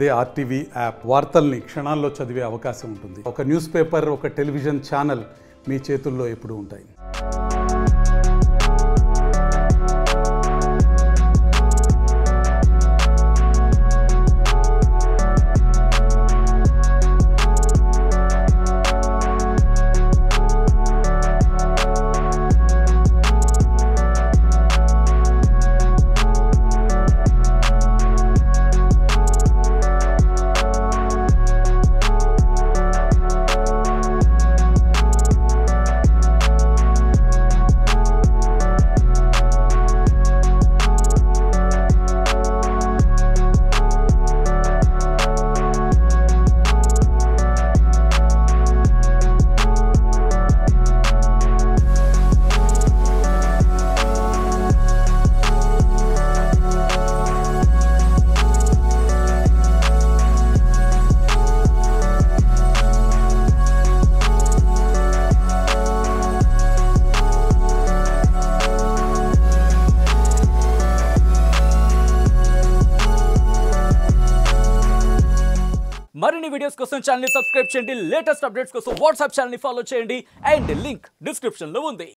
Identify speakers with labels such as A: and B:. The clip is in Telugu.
A: అదే ఆర్టీవీ యాప్ వార్తల్ని క్షణాల్లో చదివే అవకాశం ఉంటుంది. ఒక న్యూస్ పేపర్, ఒక టెలివిజన్ ఛానల్ మీ చేతుల్లో ఎప్పుడూ ఉంటాయి.
B: మరిన్ని వీడియోస్ కోసం ఛానల్ ని సబ్స్క్రైబ్ చేయండి. లేటెస్ట్ అప్డేట్స్ కోసం వాట్సాప్ ఛానల్ ని ఫాలో చేయండి. అండ్ లింక్ డిస్క్రిప్షన్ లో ఉంది.